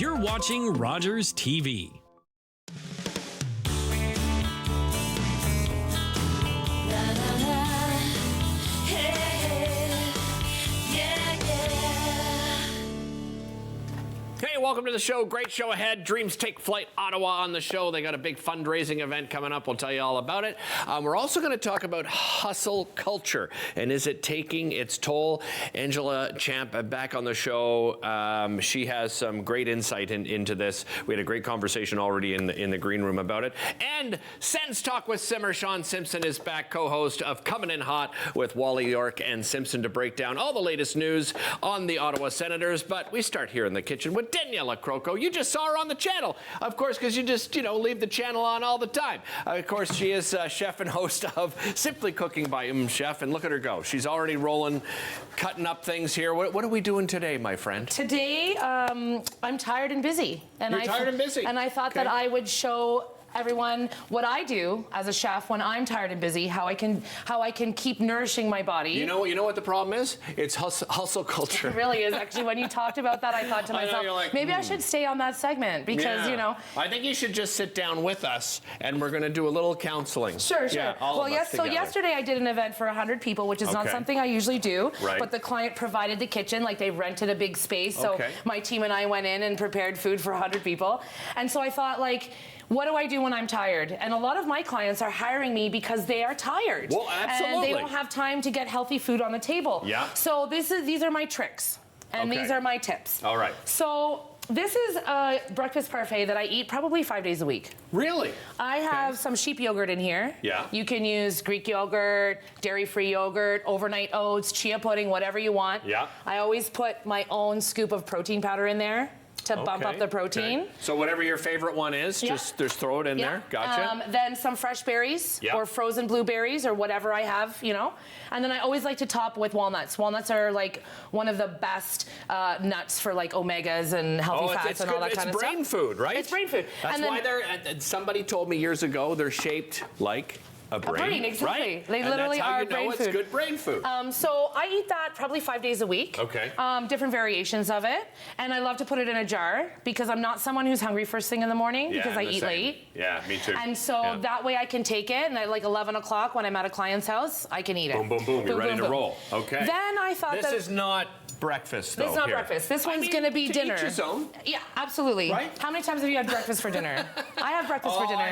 You're watching Rogers TV. Hey, welcome to the show. Great show ahead. Dreams Take Flight Ottawa on the show. They got a big fundraising event coming up. We'll tell you all about it. We're also going to talk about hustle culture and is it taking its toll? Angela Champ back on the show. She has some great insight into this. We had a great conversation already in the green room about it. And Sens Talk with Simmer. Sean Simpson is back, co-host of Coming in Hot with Wally York and Simpson to break down all the latest news on the Ottawa Senators. But we start here in the kitchen with Daniela Croco. You just saw her on the channel, of course, because you just, leave the channel on all the time. Of course, she is chef and host of Simply Cooking by Chef, and look at her go. She's already rolling, cutting up things here. What are we doing today, my friend? Today, I'm tired and busy. And You're tired and busy? And I thought that I would show everyone what I do as a chef when I'm tired and busy, how I can keep nourishing my body. You know what the problem is? It's hustle culture. It really is. Actually, when you talked about that, I thought to myself, maybe I should stay on that segment because, I think you should just sit down with us and we're going to do a little counseling. Sure. Yeah, well, yes. So yesterday I did an event for 100 people, which is not something I usually do. Right. But the client provided the kitchen, like they rented a big space. So my team and I went in and prepared food for 100 people. And so I thought, what do I do when I'm tired? And a lot of my clients are hiring me because they are tired. Well, absolutely. And they don't have time to get healthy food on the table. Yeah. So these are my tricks. And these are my tips. All right. So this is a breakfast parfait that I eat probably 5 days a week. Really? I have some sheep yogurt in here. Yeah. You can use Greek yogurt, dairy-free yogurt, overnight oats, chia pudding, whatever you want. Yeah. I always put my own scoop of protein powder in there to bump up the protein. Okay. So whatever your favorite one is, just throw it in there. Gotcha. Then some fresh berries or frozen blueberries or whatever I have, And then I always like to top with walnuts. Walnuts are one of the best nuts for omegas and healthy fats and all that kind of stuff. It's brain food, right? It's brain food. That's why somebody told me years ago they're shaped like a brain, exactly. Right? They literally are brain food. It's good brain food. So I eat that probably 5 days a week. Okay. Different variations of it, and I love to put it in a jar because I'm not someone who's hungry first thing in the morning because I eat late. Yeah, me too. And so that way I can take it, and at 11 o'clock when I'm at a client's house, I can eat it. Boom, boom, boom. You're ready to roll. Okay. Then I thought this is not breakfast, though. This is not breakfast. This one's going to be dinner. Each his own. Yeah, absolutely. Right? How many times have you had breakfast for dinner? I have breakfast for dinner.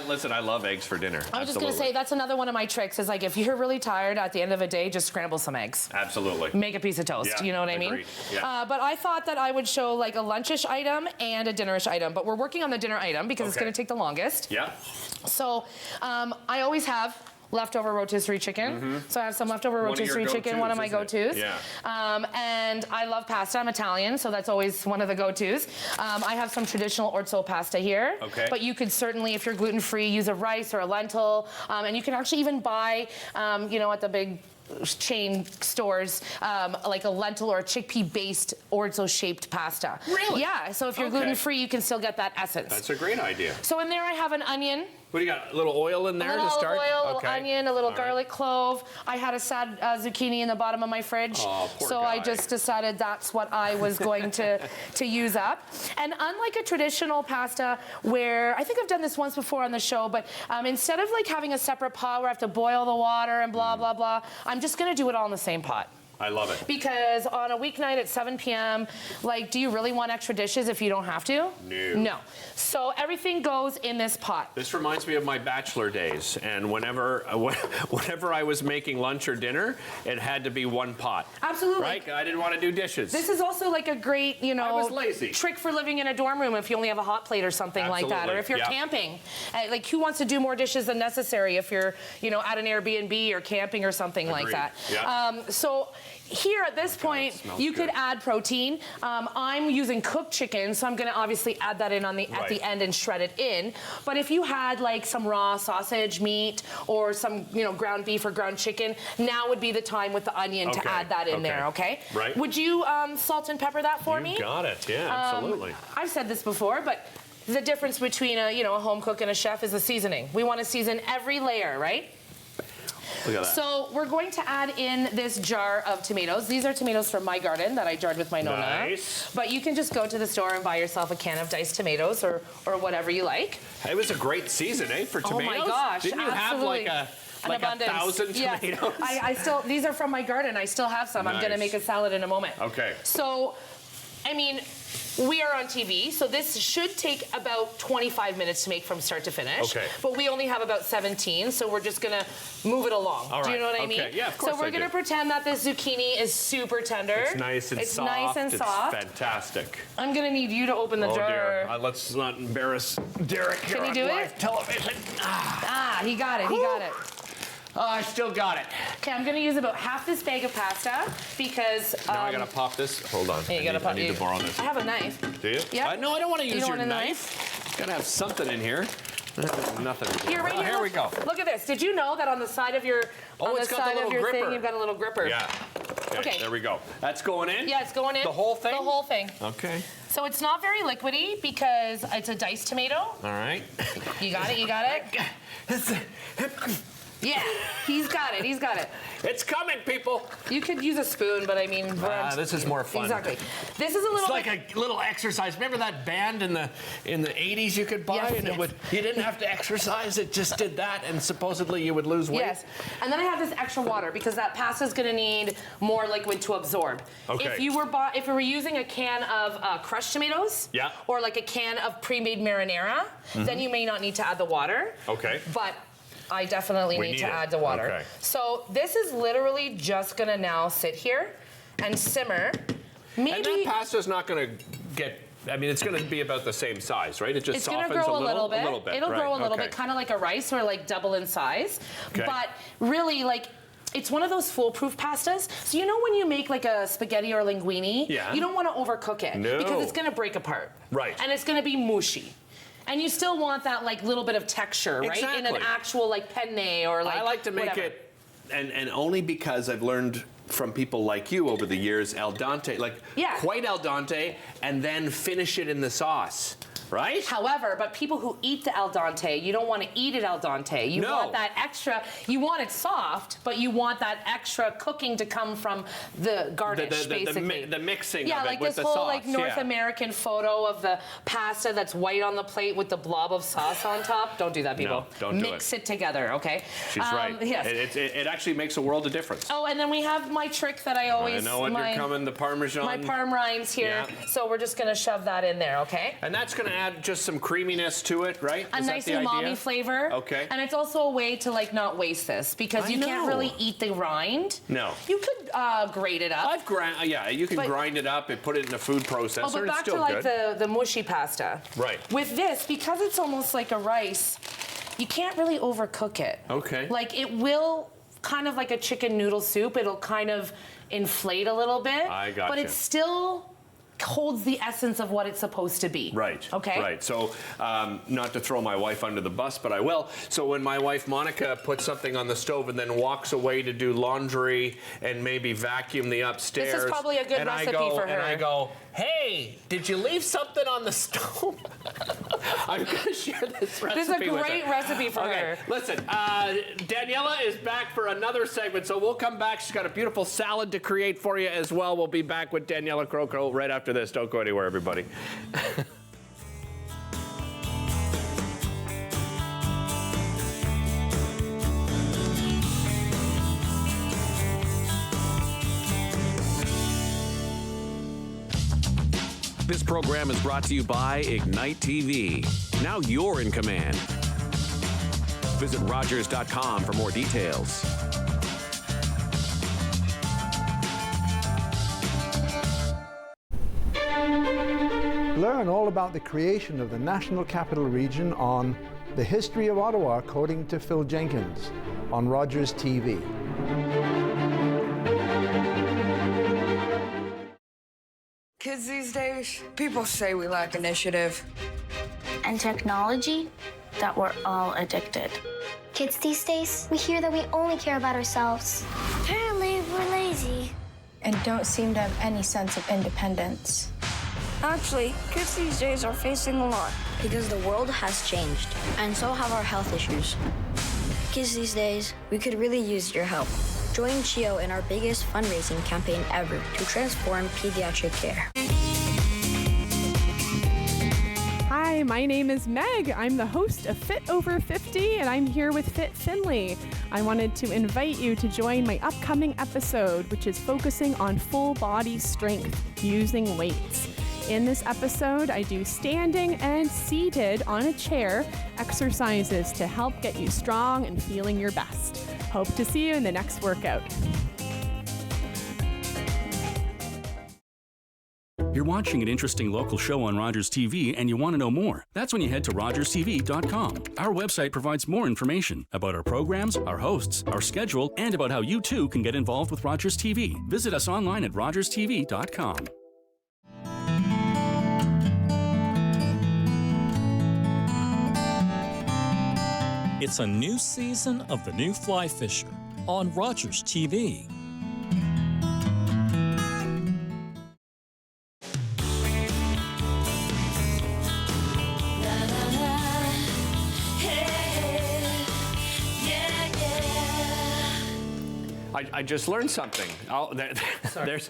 Listen, I love eggs for dinner. I was just going to say, that's another one of my tricks is if you're really tired at the end of a day, just scramble some eggs. Absolutely. Make a piece of toast. Yeah, you know what I mean? agreed. Yeah. But I thought that I would show a lunchish item and a dinnerish item. But we're working on the dinner item because it's going to take the longest. Yeah. So I always have leftover rotisserie chicken. So I have some leftover rotisserie chicken, one of my go-tos. Yeah. And I love pasta. I'm Italian, so that's always one of the go-tos. I have some traditional orzo pasta here. Okay. But you could certainly, if you're gluten-free, use a rice or a lentil. And you can actually even buy, at the big chain stores, like a lentil or a chickpea-based orzo-shaped pasta. Really? Yeah, so if you're gluten-free, you can still get that essence. That's a great idea. So in there I have an onion. What do you got? A little oil in there to start? A little oil, a little onion, a little garlic clove. I had a sad zucchini in the bottom of my fridge. Oh, poor so guy. I just decided that's what I was going to use up. And unlike a traditional pasta where, I think I've done this once before on the show, but instead of having a separate pot where I have to boil the water and blah, blah, blah, I'm just going to do it all in the same pot. I love it. Because on a weeknight at 7 p.m., do you really want extra dishes if you don't have to? No. No. So everything goes in this pot. This reminds me of my bachelor days, and whenever I was making lunch or dinner, it had to be one pot. Absolutely. Right? I didn't want to do dishes. This is also a great, I was lazy. trick for living in a dorm room if you only have a hot plate or something like that. Or if you're camping. Who wants to do more dishes than necessary if you're, at an Airbnb or camping or something like that. Yeah. So here at this point, you could add protein. I'm using cooked chicken, so I'm going to obviously add that in at the end and shred it in. But if you had some raw sausage meat or some ground beef or ground chicken, now would be the time with the onion to add that in there. Okay. Right. Would you salt and pepper that for me? You got it. Yeah, absolutely. I've said this before, but the difference between a home cook and a chef is the seasoning. We want to season every layer, right? Look at that. So we're going to add in this jar of tomatoes. These are tomatoes from my garden that I jarred with my Nona. Nice. But you can just go to the store and buy yourself a can of diced tomatoes or whatever you like. It was a great season, for tomatoes? Oh my gosh, Didn't you absolutely. have An abundance. 1,000 tomatoes? Yes. I still, these are from my garden. I still have some. I'm Nice. going to make a salad in a moment. Okay. So, I mean, we are on TV, so this should take about 25 minutes to make from start to finish. Okay. But we only have about 17, so we're just gonna move it along. All Do you right. know what I Okay. mean? Yeah, of course So we're I gonna do. pretend that this zucchini is super tender. It's nice and soft. It's soft. Fantastic. I'm gonna need you to open the Oh jar. dear. Let's not embarrass Derek here Can you on do it? live television. Ah, he got it. He got it. Oh, I still got it. Okay, I'm gonna use about half this bag of pasta because. Now I gotta pop this. Hold on. Yeah, you gotta pop. I need to borrow this. I have a knife. Do you? Yeah. No, I don't want to use You don't your want a knife. Gotta have something in here. Nothing. Here, right Oh, here. here we go. Look at this. Did you know that on the side of your it's got the little thing, gripper. you've got a little gripper? Yeah. Okay. There we go. That's going in? Yeah, it's going in. The whole thing? The whole thing. Okay. So it's not very liquidy because it's a diced tomato. All right. You got it. You got it. Yeah, he's got it. He's got it. It's coming, people. You could use a spoon, but I mean, This is more fun. Exactly. This is a little. It's like a little exercise. Remember that band in the 80s you could buy, Yes, and yes. you didn't have to exercise. It just did that, and supposedly you would lose weight. Yes, and then I have this extra water because that pasta is going to need more liquid to absorb. Okay. If you were using a can of crushed tomatoes, Yeah. or like a can of pre-made marinara, then you may not need to add the water. Okay. But I definitely need to it. add the water. Okay. So this is literally just going to now sit here and simmer. Maybe And that pasta's not going to get. I mean, it's going to be about the same size, right? It just it's softens going to grow a little bit. It'll right. grow a little Okay. bit, kind of like a rice or like double in size. Okay. But really, like, it's one of those foolproof pastas. So you know when you make like a spaghetti or linguine, Yeah. you don't want to overcook it No. because it's going to break apart. Right. And it's going to be mushy. And you still want that like little bit of texture, right? In an Exactly. actual like penne or like I like to make whatever. it, and only because I've learned from people like you over the years, al dente, like quite al dente, and then finish it in the sauce. Right? However, but people who eat the al dente, you don't want to eat it al dente. You want that extra, you want it soft, but you want that extra cooking to come from the garnish, basically. The mixing yeah, of it like with this the whole sauce. like North American photo of the pasta that's white on the plate with the blob of sauce on top. Don't do that, people. No, don't do Mix it together, okay? She's right. Yes. It actually makes a world of difference. Oh, and then we have my trick that I always... I know what you're coming, the Parmesan. My parm rinds here. Yeah. So we're just going to shove that in there, okay? And that's going to add just some creaminess to it, right? A nice umami flavor. Okay. And it's also a way to like not waste this because you can't really eat the rind. No. You could grate it up. Yeah, you can grind it up and put it in a food processor. Oh, but back it's still to like good. the mushy pasta. Right. With this, because it's almost like a rice, you can't really overcook it. Okay. Like it will kind of like a chicken noodle soup. It'll kind of inflate a little bit. I gotcha. But it still holds the essence of what it's supposed to be. Right. Okay. Right. So, not to throw my wife under the bus, but I will. So when my wife Monica puts something on the stove and then walks away to do laundry and maybe vacuum the upstairs, This is probably a good and recipe I go, for her. And I go, hey, did you leave something on the stove? I'm going to share this recipe. This is a with great her. recipe for Okay, her. listen, Daniela is back for another segment, so we'll come back. She's got a beautiful salad to create for you as well. We'll be back with Daniela Croco right after this. Don't go anywhere, everybody. This program is brought to you by Ignite TV. Now you're in command. Visit Rogers.com for more details. Learn all about the creation of the National Capital Region on The History of Ottawa, according to Phil Jenkins, on Rogers TV. Kids these days, people say we lack initiative. And technology, that we're all addicted. Kids these days, we hear that we only care about ourselves. Apparently, we're lazy. And don't seem to have any sense of independence. Actually, kids these days are facing a lot. Because the world has changed, and so have our health issues. kids these days, we could really use your help. Join CHIO in our biggest fundraising campaign ever to transform pediatric care. Hi, my name is Meg. I'm the host of Fit Over 50, and I'm here with Fit Finley. I wanted to invite you to join my upcoming episode, which is focusing on full body strength using weights. In this episode, I do standing and seated on a chair exercises to help get you strong and feeling your best. Hope to see you in the next workout. You're watching an interesting local show on Rogers TV and you want to know more. That's when you head to rogerstv.com. Our website provides more information about our programs, our hosts, our schedule, and about how you too can get involved with Rogers TV. Visit us online at rogerstv.com. It's a new season of The New Fly Fisher on Rogers TV. I just learned something. Oh, there's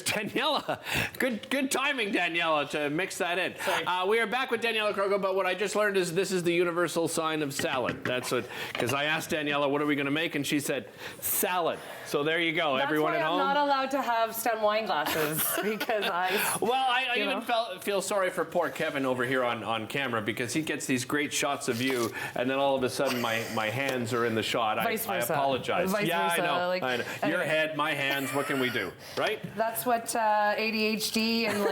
Daniela. Good timing, Daniela, to mix that in. We are back with Daniela Krogo, but what I just learned is this is the universal sign of salad. That's what, because I asked Daniela, what are we going to make? And she said, salad. So there you go, everyone at home. I'm not allowed to have stem wine glasses because Well, I even feel sorry for poor Kevin over here on camera because he gets these great shots of you, and then all of a sudden my hands are in the shot. I apologize. Vice versa. I know. Like, I know. Your head, my hands. What can we do, right? That's what ADHD and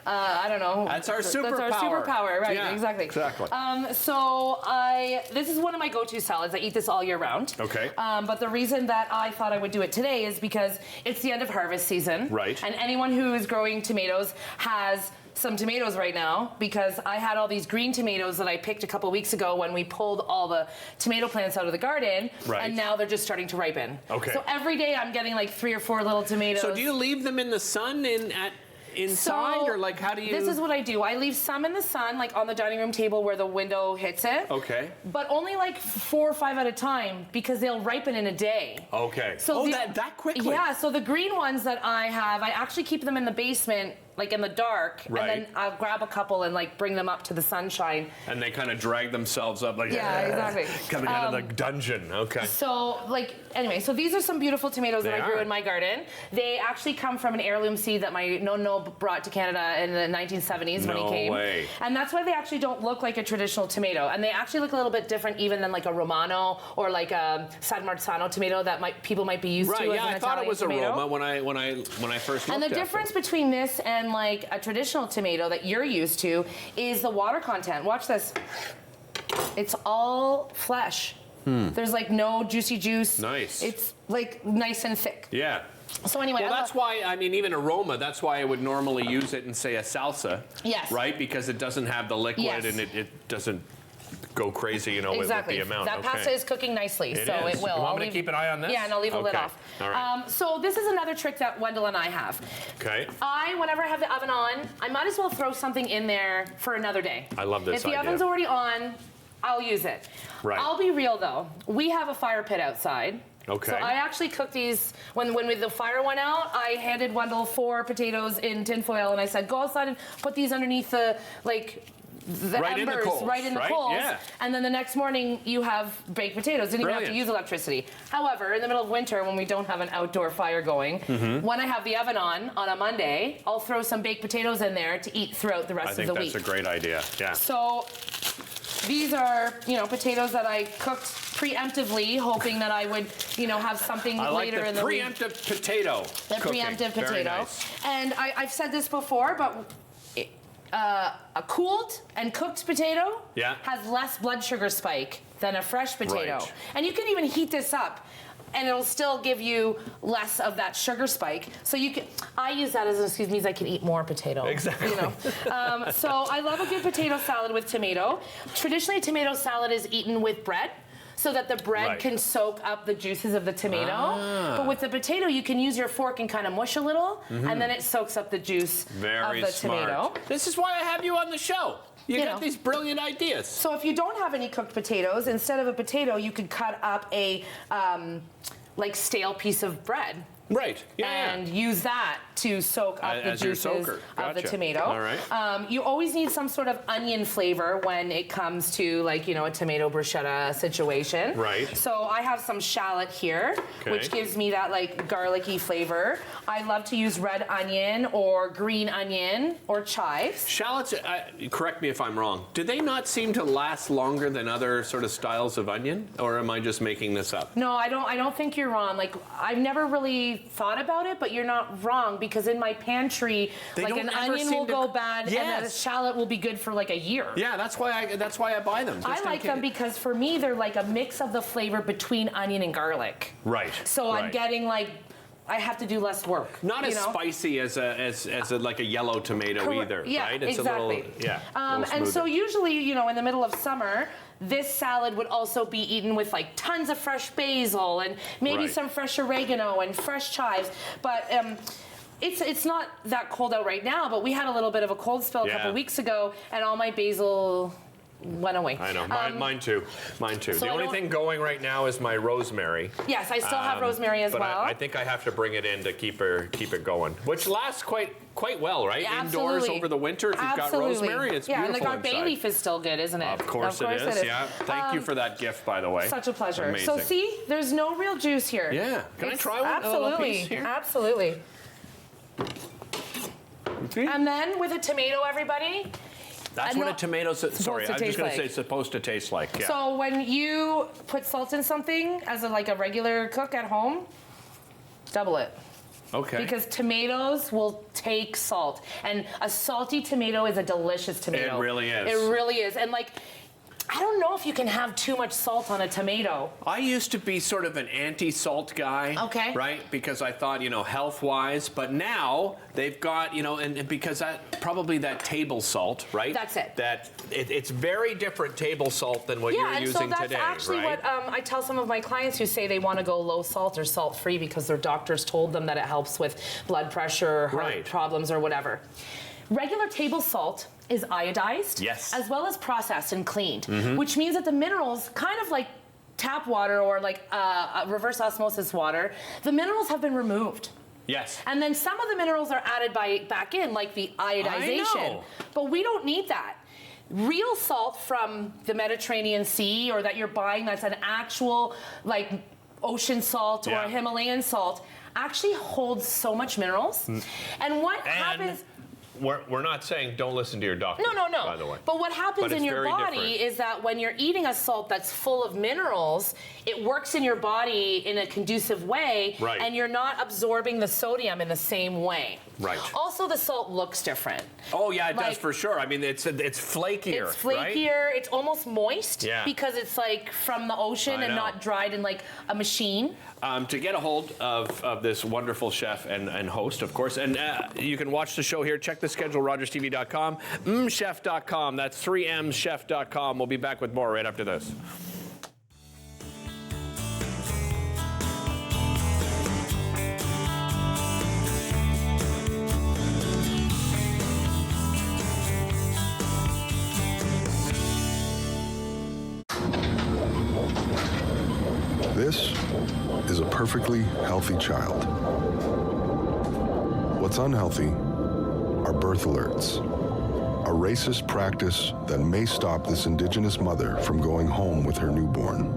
I don't know. That's our superpower. That's our superpower, right? Yeah, exactly. So this is one of my go-to salads. I eat this all year round. Okay. But the reason that I thought I would do it today is because it's the end of harvest season. Right. And anyone who is growing tomatoes has some tomatoes right now because I had all these green tomatoes that I picked a couple weeks ago when we pulled all the tomato plants out of the garden. Right. And now they're just starting to ripen. Okay. So every day I'm getting like 3 or 4 little tomatoes. So do you leave them in the sun inside, or like how do you? This is what I do. I leave some in the sun, like on the dining room table where the window hits it. Okay. But only like 4 or 5 at a time because they'll ripen in a day. Okay. So that quickly? Yeah. So the green ones that I have, I actually keep them in the basement, like in the dark, right. And then I'll grab a couple and like bring them up to the sunshine. And they kind of drag themselves up like exactly. Coming out of the dungeon. Okay. So anyway, so these are some beautiful tomatoes that I grew in my garden. They actually come from an heirloom seed that my no brought to Canada in the 1970s when he came. No way. And that's why they actually don't look like a traditional tomato. And they actually look a little bit different even than like a Romano or like a San Marzano tomato that people might be used to as an Italian tomato. I thought it was a Roma when I first looked at it. And the difference between this and like a traditional tomato that you're used to is the water content. Watch this. It's all flesh. There's like no juicy juice. Nice. It's like nice and thick. Yeah. So anyway, well, that's why, I mean, even aroma, that's why I would normally use it in, say, a salsa. Yes. Right? Because it doesn't have the liquid and it doesn't go crazy, with the amount. That pasta is cooking nicely, it will. You want me to keep an eye on this? Yeah, and I'll leave a lid off. All right. So this is another trick that Wendell and I have. Okay. Whenever I have the oven on, I might as well throw something in there for another day. I love this idea. If the oven's already on, I'll use it. Right. I'll be real, though. We have a fire pit outside. Okay. So I actually cooked these, when the fire went out, I handed Wendell 4 potatoes in tinfoil, and I said, go outside and put these underneath the right embers, right in the coals. Yeah. And then the next morning, you have baked potatoes. Didn't even have to use electricity. However, in the middle of winter, when we don't have an outdoor fire going, when I have the oven on a Monday, I'll throw some baked potatoes in there to eat throughout the rest of the week. I think that's a great idea, yeah. So these are, potatoes that I cooked preemptively, hoping that I would, have something later in the week. Preemptive potato. The preemptive potato. Nice. And I've said this before, but a cooled and cooked potato has less blood sugar spike than a fresh potato. Right. And you can even heat this up and it'll still give you less of that sugar spike. So I use that as an excuse means I can eat more potato. Exactly. So I love a good potato salad with tomato. Traditionally, tomato salad is eaten with bread, so that the bread can soak up the juices of the tomato. But with the potato, you can use your fork and kind of mush a little, and then it soaks up the juice of the tomato. This is why I have you on the show. You got these brilliant ideas. So if you don't have any cooked potatoes, instead of a potato, you could cut up a like stale piece of bread. Right. And use that to soak up the juices of the tomato. All right. You always need some sort of onion flavor when it comes to, like, a tomato bruschetta situation. Right. So I have some shallot here, which gives me that like garlicky flavor. I love to use red onion or green onion or chives. Shallots, correct me if I'm wrong, do they not seem to last longer than other sort of styles of onion? Or am I just making this up? No, I don't think you're wrong. Like, I've never really thought about it, but you're not wrong, because in my pantry, like, an onion will go bad and a shallot will be good for like a year. Yeah, that's why I buy them. I like them because for me they're like a mix of the flavor between onion and garlic. Right. So I'm getting like, I have to do less work. Not as spicy as like a yellow tomato either, right? It's exactly. a little, and so usually, in the middle of summer, this salad would also be eaten with like tons of fresh basil and maybe some fresh oregano and fresh chives. But it's not that cold out right now, but we had a little bit of a cold spell a couple weeks ago, and all my basil went away. I know, mine too. So the only thing going right now is my rosemary. Yes, I still have rosemary as well. I think I have to bring it in to keep it going, which lasts quite well, right? Yeah, indoors over the winter. If you've got rosemary, it's beautiful. And like our bay leaf is still good, isn't it? Of course it is. Yeah. Thank you for that gift, by the way. Such a pleasure. Amazing. So see, there's no real juice here. Yeah. Can I try one? Absolutely. A little piece here? Absolutely. Okay. And then with a tomato, everybody. That's what a tomato's. Sorry, I'm just going to say it's supposed to taste like. Yeah. So when you put salt in something as like a regular cook at home, double it. Okay. Because tomatoes will take salt, and a salty tomato is a delicious tomato. It really is. It really is, and like, I don't know if you can have too much salt on a tomato. I used to be sort of an anti-salt guy. Okay. Right? Because I thought, health-wise, but now they've got, and because probably that table salt, right? That's it. It's very different table salt than what you're using today, right? Yeah, and so that's actually what I tell some of my clients who say they want to go low salt or salt-free because their doctors told them that it helps with blood pressure, heart problems, or whatever. Regular table salt is iodized, as well as processed and cleaned, which means that the minerals, kind of like tap water or like reverse osmosis water, the minerals have been removed. Yes. And then some of the minerals are added back in, like the iodization. But we don't need that. Real salt from the Mediterranean Sea, or that you're buying that's an actual like ocean salt or Himalayan salt, actually holds so much minerals. And what happens... We're not saying don't listen to your doctor. No. By the way. But what happens in your body is that when you're eating a salt that's full of minerals, it works in your body in a conducive way, and you're not absorbing the sodium in the same way. Right. Also, the salt looks different. Oh yeah, it does for sure. I mean, it's flakier. It's flakier. Right? It's almost moist because it's like from the ocean and not dried in like a machine. To get a hold of this wonderful chef and host, of course, and you can watch the show here. Check the schedule, RogersTV.com, mchef.com. That's 3mchef.com. We'll be back with more right after this. This is a perfectly healthy child. What's unhealthy are birth alerts, a racist practice that may stop this Indigenous mother from going home with her newborn.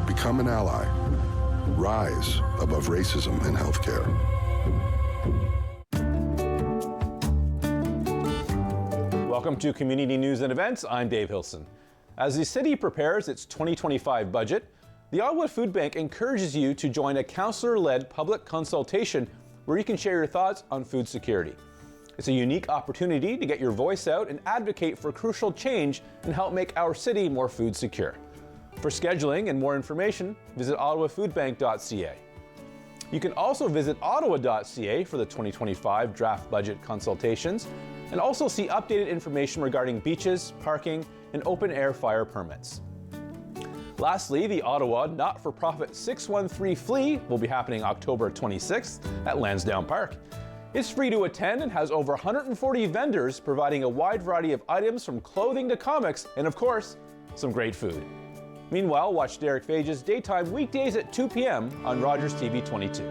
Become an ally. Rise above racism in healthcare. Welcome to Community News and Events. I'm Dave Hilson. As the city prepares its 2025 budget, the Ottawa Food Bank encourages you to join a councillor-led public consultation where you can share your thoughts on food security. It's a unique opportunity to get your voice out and advocate for crucial change and help make our city more food secure. For scheduling and more information, visit ottawafoodbank.ca. You can also visit ottawa.ca for the 2025 draft budget consultations, and also see updated information regarding beaches, parking, and open-air fire permits. Lastly, the Ottawa not-for-profit 613 Flea will be happening October 26th at Lansdowne Park. It's free to attend and has over 140 vendors providing a wide variety of items from clothing to comics and, of course, some great food. Meanwhile, watch Derek Fage's Daytime weekdays at 2 p.m. on Rogers TV 22.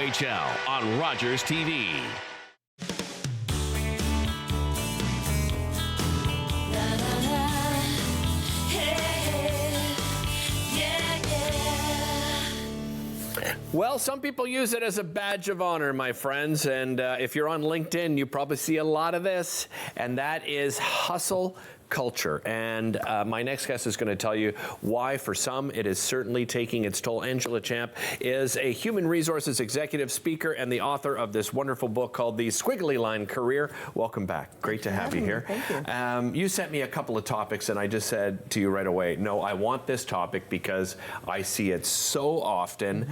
OHL on Rogers TV. Well, some people use it as a badge of honor, my friends, and if you're on LinkedIn, you probably see a lot of this, and that is hustle culture. And my next guest is going to tell you why, for some, it is certainly taking its toll. Angela Champ is a human resources executive, speaker, and the author of this wonderful book called The Squiggly Line Career. Welcome back. Great to have you here. Thank you. You sent me a couple of topics, and I just said to you right away, no, I want this topic because I see it so often.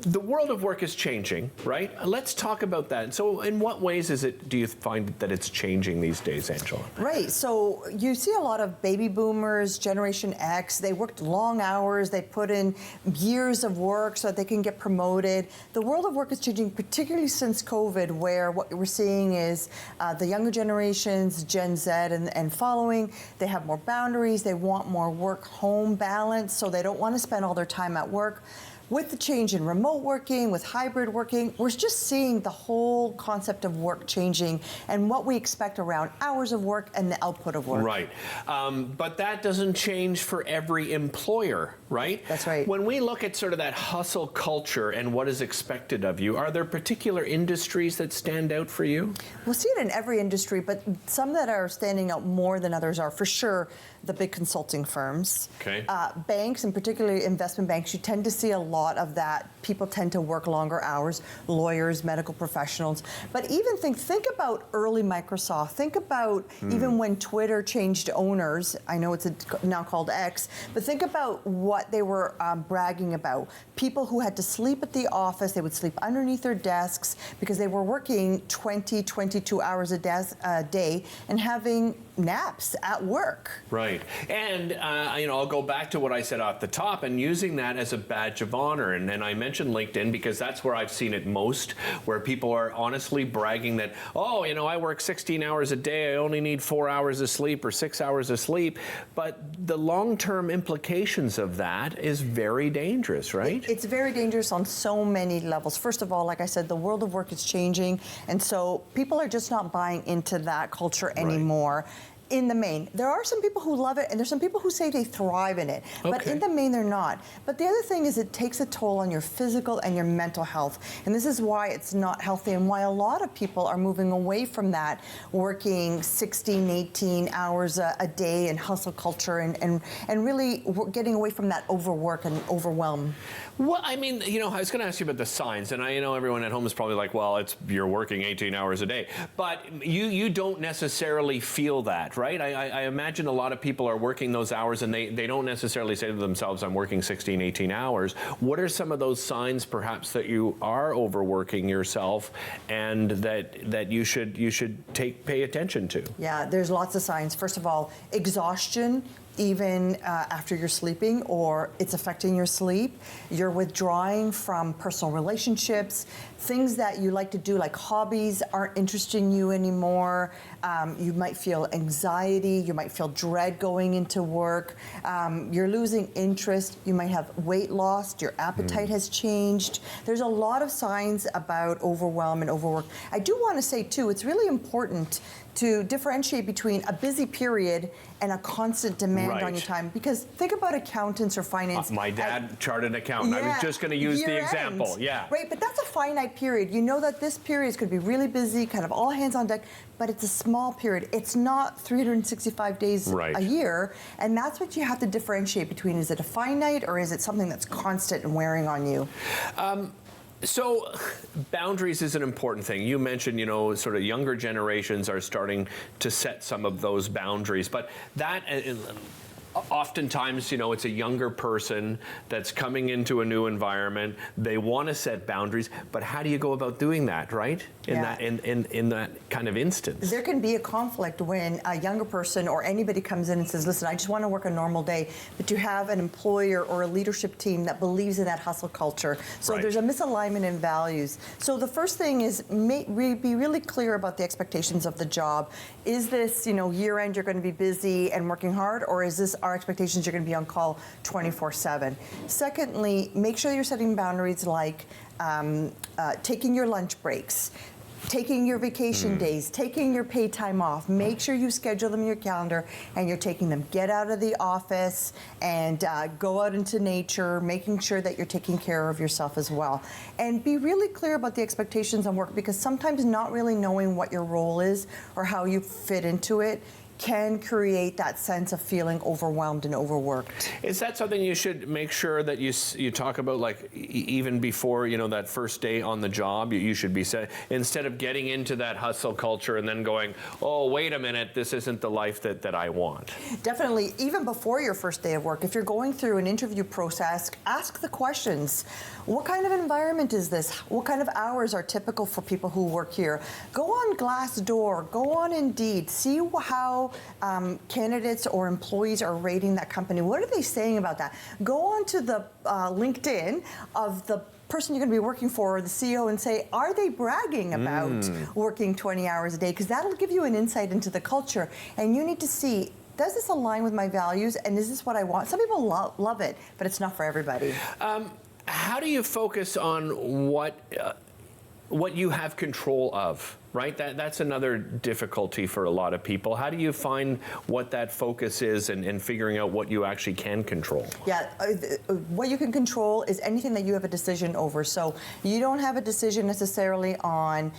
The world of work is changing, right? Let's talk about that. So in what ways do you find that it's changing these days, Angela? Right, so you see a lot of baby boomers, Generation X, they worked long hours, they put in years of work so that they can get promoted. The world of work is changing, particularly since COVID, where what we're seeing is the younger generations, Gen Z and following, they have more boundaries, they want more work-home balance, so they don't want to spend all their time at work. With the change in remote working, with hybrid working, we're just seeing the whole concept of work changing and what we expect around hours of work and the output of work. Right. But that doesn't change for every employer, right? That's right. When we look at sort of that hustle culture and what is expected of you, are there particular industries that stand out for you? We'll see it in every industry, but some that are standing out more than others are, for sure, the big consulting firms. Okay. Banks, and particularly investment banks, you tend to see a lot of that. People tend to work longer hours, lawyers, medical professionals. But even think about early Microsoft. Think about even when Twitter changed owners. I know it's now called X, but think about what they were bragging about. People who had to sleep at the office, they would sleep underneath their desks because they were working 20, 22 hours a day and having naps at work. Right. And, I'll go back to what I said off the top and using that as a badge of honor. And I mentioned LinkedIn because that's where I've seen it most, where people are honestly bragging that, oh, I work 16 hours a day. I only need 4 hours of sleep or 6 hours of sleep. But the long-term implications of that is very dangerous, right? It's very dangerous on so many levels. First of all, like I said, the world of work is changing. And so people are just not buying into that culture anymore. Right. In the main. There are some people who love it, and there's some people who say they thrive in it. Okay. But in the main, they're not. But the other thing is it takes a toll on your physical and your mental health. And this is why it's not healthy and why a lot of people are moving away from that, working 16, 18 hours a day in hustle culture and really getting away from that overwork and overwhelm. Well, I was going to ask you about the signs, and I know everyone at home is probably like, well, you're working 18 hours a day. But you don't necessarily feel that, right? I imagine a lot of people are working those hours and they don't necessarily say to themselves, I'm working 16, 18 hours. What are some of those signs perhaps that you are overworking yourself and that you should pay attention to? Yeah, there's lots of signs. First of all, exhaustion. Even after you're sleeping, or it's affecting your sleep. You're withdrawing from personal relationships. Things that you like to do, like hobbies, aren't interesting you anymore. You might feel anxiety. You might feel dread going into work. You're losing interest. You might have weight loss. Your appetite has changed. There's a lot of signs about overwhelm and overwork. I do want to say, too, it's really important to differentiate between a busy period and a constant demand on Right. your time. Because think about accountants or finance. My dad chartered accountant. I was just going to use the year example. end. Yeah. Right, but that's a finite period. You know that this period is going to be really busy, kind of all hands on deck, but it's a small period. It's not 365 days Right. a year, and that's what you have to differentiate between. Is it a finite or is it something that's constant and wearing on you? So boundaries is an important thing. You mentioned, you know, sort of younger generations are starting to set some of those boundaries, but that oftentimes, you know, it's a younger person that's coming into a new environment. They want to set boundaries, but how do you go about doing that, right? In that kind of instance. There can be a conflict when a younger person or anybody comes in and says, listen, I just want to work a normal day, but you have an employer or a leadership team that believes in that hustle culture. So Right. there's a misalignment in values. So the first thing is be really clear about the expectations of the job. Is this, you know, year end you're going to be busy and working hard, or is this our expectations you're going to be on call 24/7? Secondly, make sure you're setting boundaries like taking your lunch breaks, taking your vacation days, taking your paid time off. Make sure you schedule them in your calendar and you're taking them. Get out of the office and go out into nature, making sure that you're taking care of yourself as well. And be really clear about the expectations on work, because sometimes not really knowing what your role is or how you fit into it can create that sense of feeling overwhelmed and overworked. Is that something you should make sure that you talk about, like even before, you know, that first day on the job? You should be said, instead of getting into that hustle culture and then going, oh, wait a minute, this isn't the life that I want. Definitely, even before your first day of work, if you're going through an interview process, ask the questions. What kind of environment is this? What kind of hours are typical for people who work here? Go on Glassdoor, go on Indeed, see how candidates or employees are rating that company. What are they saying about that? Go on to the LinkedIn of the person you're going to be working for, or the CEO, and say, are they bragging about working 20 hours a day? Because that'll give you an insight into the culture. And you need to see, does this align with my values, and is this what I want? Some people love it, but it's not for everybody. How do you focus on what you have control of, right? That's another difficulty for a lot of people. How do you find what that focus is and figuring out what you actually can control? Yeah, what you can control is anything that you have a decision over. So you don't have a decision necessarily on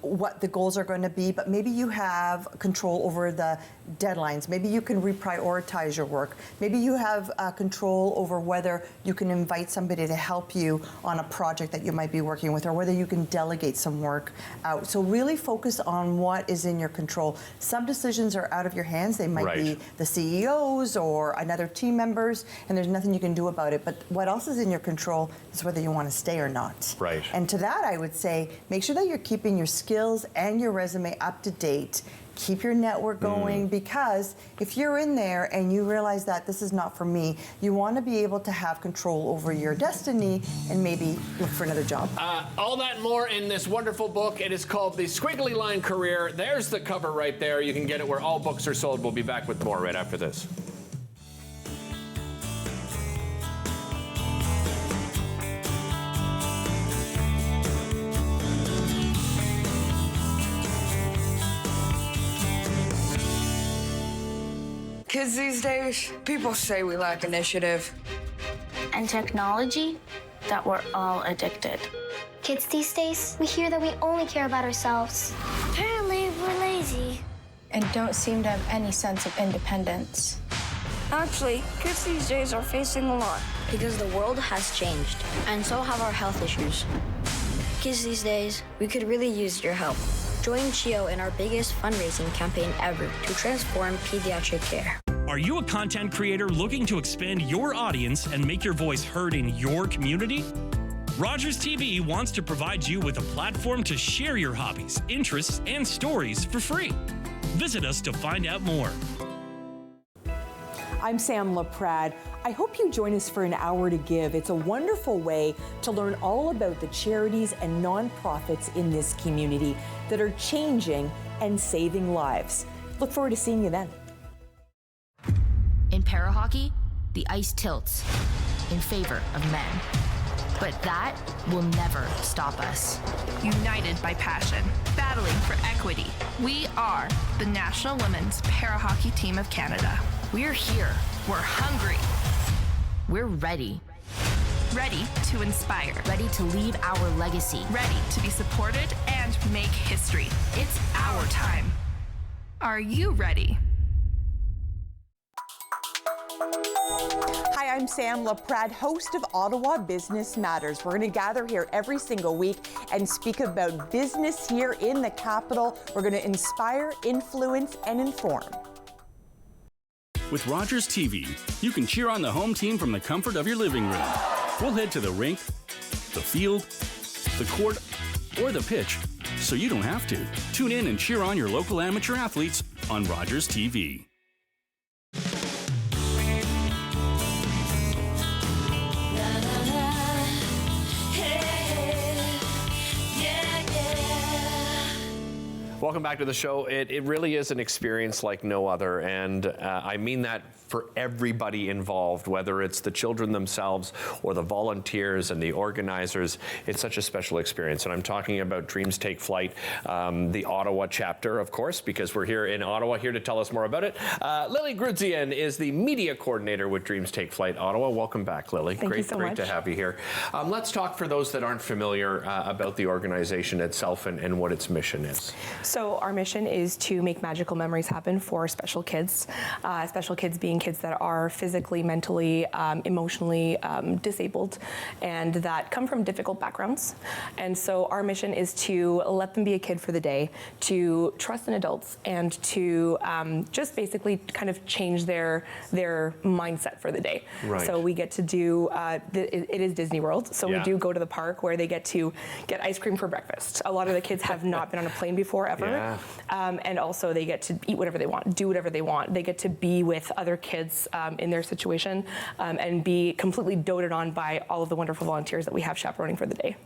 what the goals are going to be, but maybe you have control over the deadlines. Maybe you can reprioritize your work. Maybe you have control over whether you can invite somebody to help you on a project that you might be working with, or whether you can delegate some work out. So really focus on what is in your control. Some decisions are out of your hands. They might be the CEO's or another team members, and there's nothing you can do about it. But what else is in your control is whether you want to stay or not. Right. And to that, I would say, make sure that you're keeping your skills and your resume up to date. Keep your network going, because if you're in there and you realize that this is not for me, you want to be able to have control over your destiny and maybe look for another job. All that and more in this wonderful book. It is called The Squiggly Line Career. There's the cover right there. You can get it where all books are sold. We'll be back with more right after this. Kids these days, people say we lack initiative. And technology, that we're all addicted. Kids these days, we hear that we only care about ourselves. Apparently, we're lazy. And don't seem to have any sense of independence. Actually, kids these days are facing a lot. Because the world has changed, and so have our health issues. Kids these days, we could really use your help. Join CHIO in our biggest fundraising campaign ever to transform pediatric care. Are you a content creator looking to expand your audience and make your voice heard in your community? Rogers TV wants to provide you with a platform to share your hobbies, interests, and stories for free. Visit us to find out more. I'm Sam LaPrade. I hope you join us for an hour to give. It's a wonderful way to learn all about the charities and nonprofits in this community that are changing and saving lives. Look forward to seeing you then. In para hockey, the ice tilts in favor of men. But that will never stop us. United by passion, battling for equity. We are the National Women's Para Hockey Team of Canada. We're here. We're hungry. We're ready. Ready to inspire. Ready to leave our legacy. Ready to be supported and make history. It's our time. Are you ready? Hi, I'm Sam LaPrade, host of Ottawa Business Matters. We're going to gather here every single week and speak about business here in the capital. We're going to inspire, influence, and inform. With Rogers TV, you can cheer on the home team from the comfort of your living room. We'll head to the rink, the field, the court, or the pitch, so you don't have to. Tune in and cheer on your local amateur athletes on Rogers TV. Welcome back to the show. It really is an experience like no other, and I mean that for everybody involved, whether it's the children themselves or the volunteers and the organizers. It's such a special experience, and I'm talking about Dreams Take Flight, the Ottawa chapter, of course, because we're here in Ottawa. Here to tell us more about it, Lily Grudzian is the media coordinator with Dreams Take Flight Ottawa. Welcome back, Lily. Thank you so much. Great to have you here. Let's talk, for those that aren't familiar, about the organization itself and what its mission is. So our mission is to make magical memories happen for special kids being kids that are physically, mentally, emotionally disabled, and that come from difficult backgrounds. And so our mission is to let them be a kid for the day, to trust in adults, and to just basically kind of change their mindset for the day. Right. So we get to do, it is Disney World, so we do go to the park where they get to get ice cream for breakfast. A lot of the kids have not been on a plane before ever. Yeah. And also they get to eat whatever they want, do whatever they want. They get to be with other kids in their situation and be completely doted on by all of the wonderful volunteers that we have chaperoning for the day.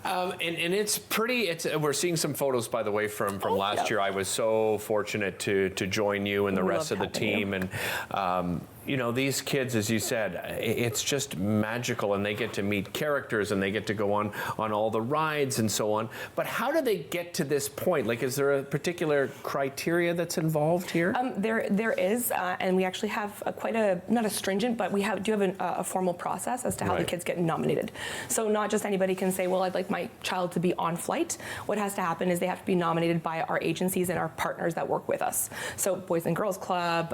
And it's pretty, we're seeing some photos, by the way, from last year. I was so fortunate to join you and the rest of the team. And you know, these kids, as you said, it's just magical, and they get to meet characters, and they get to go on all the rides and so on. But how do they get to this point? Like, is there a particular criteria that's involved here? There is, and we actually have not a stringent, but we do have a formal process as to how the kids get nominated. So not just anybody can say, well, I'd like my child to be on flight. What has to happen is they have to be nominated by our agencies and our partners that work with us. So Boys and Girls Club,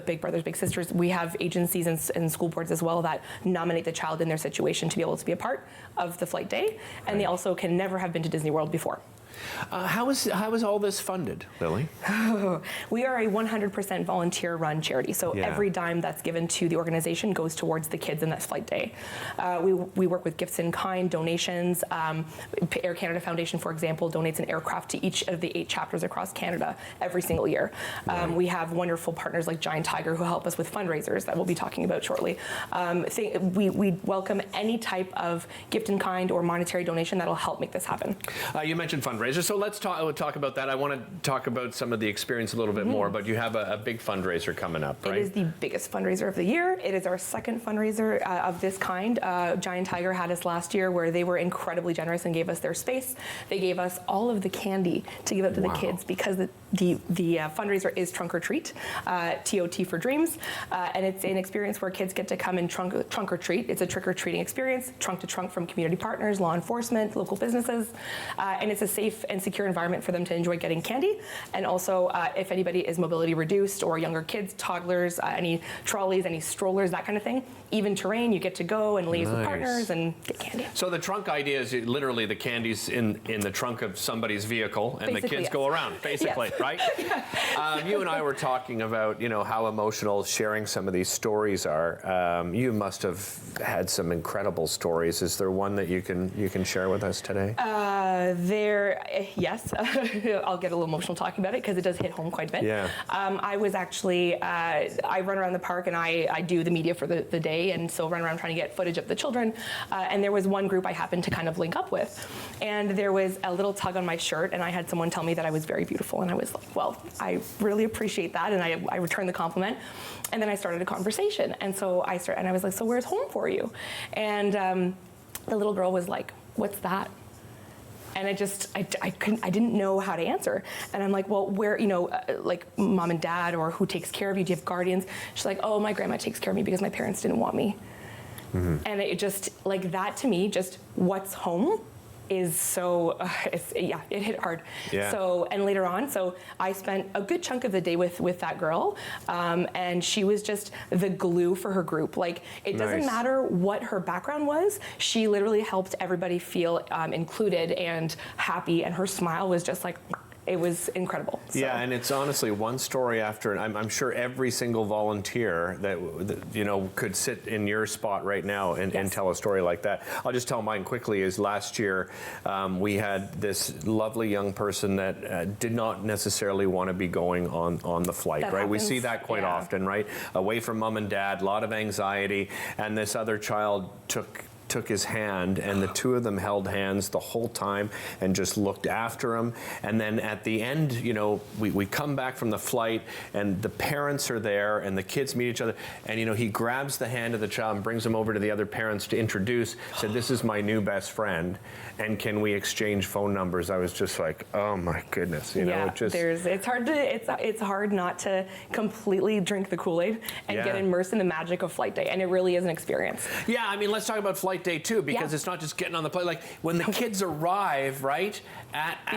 Big Brothers Big Sisters. We have agencies and school boards as well that nominate the child in their situation to be able to be a part of the flight day, and they also can never have been to Disney World before. How is all this funded, Lily? We are a 100% volunteer-run charity, so every dime that's given to the organization goes towards the kids in that flight day. We work with gifts in kind, donations. Air Canada Foundation, for example, donates an aircraft to each of the 8 chapters across Canada every single year. We have wonderful partners like Giant Tiger who help us with fundraisers that we'll be talking about shortly. We welcome any type of gift in kind or monetary donation that'll help make this happen. You mentioned fundraisers. So let's talk about that. I want to talk about some of the experience a little bit more, but you have a big fundraiser coming up, right? It is the biggest fundraiser of the year. It is our second fundraiser of this kind. Giant Tiger had us last year where they were incredibly generous and gave us their space. They gave us all of the candy to give out to the kids because the fundraiser is Trunk or Treat, TOT for Dreams, and it's an experience where kids get to come and trunk or treat. It's a trick-or-treating experience, trunk to trunk from community partners, law enforcement, local businesses, and it's a safe and secure environment for them to enjoy getting candy. And also, if anybody is mobility reduced or younger kids, toddlers, any trolleys, any strollers, that kind of thing, even terrain, you get to go and liaise with partners and get candy. So the trunk idea is literally the candy's in the trunk of somebody's vehicle, and basically, the kids go around, basically, right? You and I were talking about, how emotional sharing some of these stories are. You must have had some incredible stories. Is there one that you can share with us today? Yes, I'll get a little emotional talking about it because it does hit home quite a bit. Yeah. I was actually, I run around the park and I do the media for the day, and so run around trying to get footage of the children. And there was one group I happened to kind of link up with, and there was a little tug on my shirt, and I had someone tell me that I was very beautiful, and I was like, well, I really appreciate that, and I returned the compliment. And then I started a conversation, and so I was like, so where's home for you? And the little girl was like, what's that? And I didn't know how to answer. And I'm like, well, where, like mom and dad, or who takes care of you? Do you have guardians? She's like, oh, my grandma takes care of me because my parents didn't want me. And it just, like, that to me, just what's home is so, it hit hard. Yeah. So, and later on, so I spent a good chunk of the day with that girl, and she was just the glue for her group. Like, it doesn't matter what her background was, she literally helped everybody feel included and happy, and her smile was just like, it was incredible. So. Yeah, and it's honestly one story after, and I'm sure every single volunteer that could sit in your spot right now and tell a story like that. I'll just tell mine quickly. Is last year we had this lovely young person that did not necessarily want to be going on the flight. That right, happens. We see that quite often. Right, away from mom and dad, a lot of anxiety, and this other child took his hand, and the two of them held hands the whole time and just looked after him. And then at the end, we come back from the flight, and the parents are there, and the kids meet each other, and he grabs the hand of the child and brings him over to the other parents to introduce, said, this is my new best friend, and can we exchange phone numbers? I was just like, oh my goodness, it's hard not to completely drink the Kool-Aid and get immersed in the magic of flight day, and it really is an experience. Yeah, I mean, let's talk about flight day too, because it's not just getting on the plane. Like when the kids arrive, right?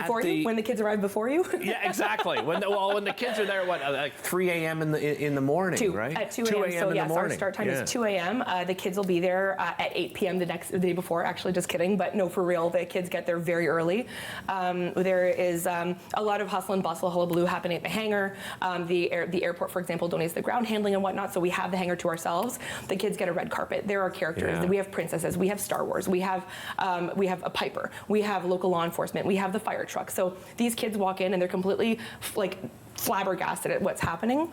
When the kids arrive before you? Yeah, exactly. When the kids are there, like 3 a.m. in the morning, right? At 2 a.m. So yes, our start time is 2 a.m. The kids will be there at 8 p.m. the day before. Actually, just kidding, but no, for real, the kids get there very early. There is a lot of hustle and bustle, hullabaloo happening at the hangar. The airport, for example, donates the ground handling and whatnot, so we have the hangar to ourselves. The kids get a red carpet. There are characters. Yeah. We have princesses. We have Star Wars. We have a Piper. We have local law enforcement. We have the fire truck. So these kids walk in and they're completely flabbergasted at what's happening.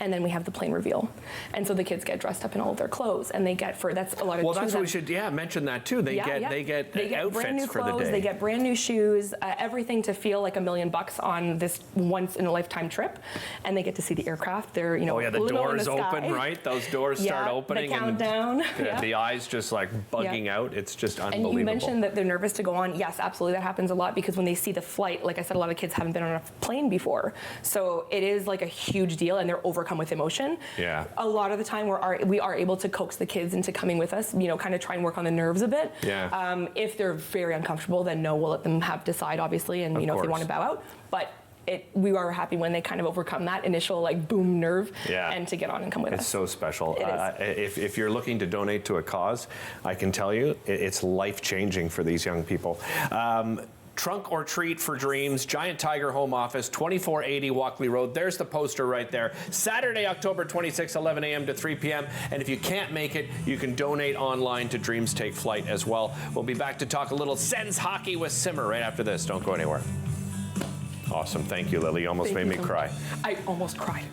And then we have the plane reveal. And so the kids get dressed up in all of their clothes, and they get that's a lot of. Well, that's what we should mention that too. They get outfits brand new for clothes, the day. They get brand new shoes, everything to feel like $1 million on this once in a lifetime trip, and they get to see the aircraft. They're the doors open, right? Those doors start opening, the countdown, and the eyes just like bugging out. It's just unbelievable. And you mentioned that they're nervous to go on. Yes, absolutely, that happens a lot because when they see the flight, like I said, a lot of kids haven't been on a plane before, so it is like a huge deal, and they're overcome with emotion. Yeah. A lot of the time we are able to coax the kids into coming with us, kind of try and work on the nerves a bit. Yeah. If they're very uncomfortable, then no, we'll let them decide, obviously, and if they want to bow out. But we are happy when they kind of overcome that initial boom nerve and to get on and come with us. It's so special. It is. If you're looking to donate to a cause, I can tell you it's life-changing for these young people. Trunk or Treat for Dreams, Giant Tiger Home Office, 2480 Walkley Road. There's the poster right there. Saturday, October 26, 11 a.m. to 3 p.m. And if you can't make it, you can donate online to Dreams Take Flight as well. We'll be back to talk a little Sens hockey with Simmer right after this. Don't go anywhere. Awesome. Thank you, Lily. You almost made me cry. I almost cried.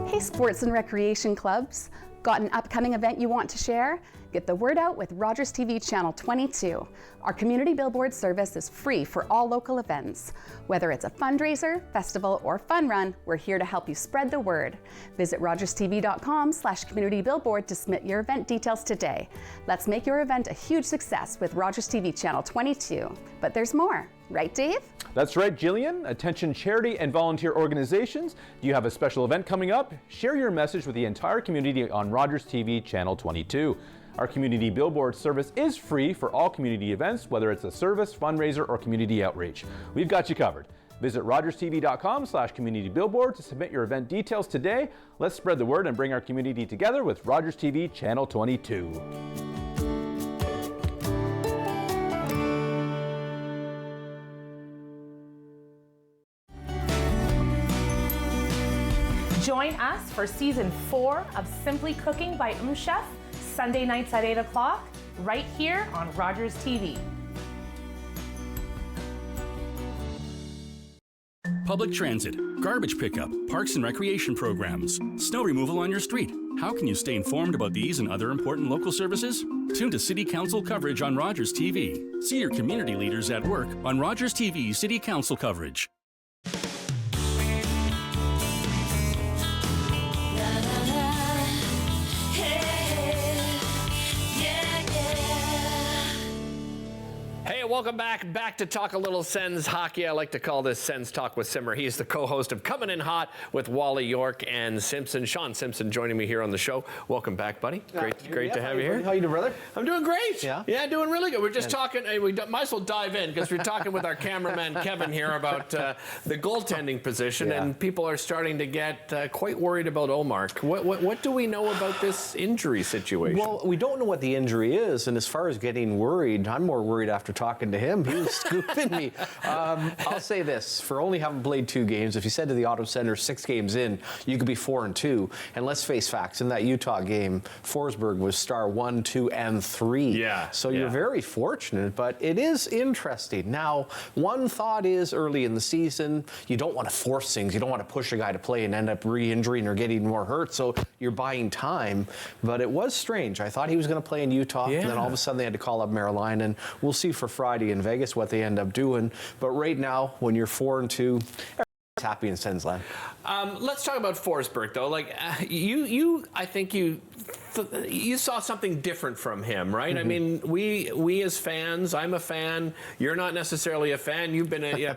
Hey, sports and recreation clubs. Got an upcoming event you want to share? Get the word out with Rogers TV Channel 22. Our community billboard service is free for all local events. Whether it's a fundraiser, festival, or fun run, we're here to help you spread the word. Visit rogerstv.com/communitybillboard to submit your event details today. Let's make your event a huge success with Rogers TV Channel 22. But there's more, right, Dave? That's right, Jillian. Attention charity and volunteer organizations. Do you have a special event coming up? Share your message with the entire community on Rogers TV Channel 22. Our community billboard service is free for all community events, whether it's a service, fundraiser, or community outreach. We've got you covered. Visit rogerstv.com/communitybillboard to submit your event details today. Let's spread the word and bring our community together with Rogers TV Channel 22. Join us for season 4 of Simply Cooking by Chef, Sunday nights at 8 o'clock, right here on Rogers TV. Public transit, garbage pickup, parks and recreation programs, snow removal on your street. How can you stay informed about these and other important local services? Tune to City Council coverage on Rogers TV. See your community leaders at work on Rogers TV City Council coverage. Hey, welcome back to talk a little Sens hockey. I like to call this Sens Talk with Simmer. He's the co-host of Coming In Hot with Wally York and Simpson. Sean Simpson joining me here on the show. Welcome back, buddy. Great to have you here. How you doing, brother? I'm doing great. Yeah, doing really good. We're just talking. We might as well dive in because we're talking with our cameraman Kevin here about the goaltending position, and people are starting to get quite worried about Ullmark. What do we know about this injury situation? Well, we don't know what the injury is, and as far as getting worried, I'm more worried after talking to him. He was scooping me. I'll say this, for only having played 2 games, if you said to the Ottawa Center 6 games in, you could be 4-2. And let's face facts, in that Utah game, Forsberg was star 1, 2, and 3. Yeah. So you're very fortunate, but it is interesting. Now, one thought is early in the season, you don't want to force things. You don't want to push a guy to play and end up re-injuring or getting more hurt. So you're buying time. But it was strange. I thought he was going to play in Utah, and then all of a sudden they had to call up Maryline, and we'll see for Friday in Vegas what they end up doing. But right now, when you're 4-2, everyone's happy in Sens land. Let's talk about Forsberg, though. Like I think you saw something different from him, right? Mm-hmm. I mean, we as fans, I'm a fan. You're not necessarily a fan. You've been a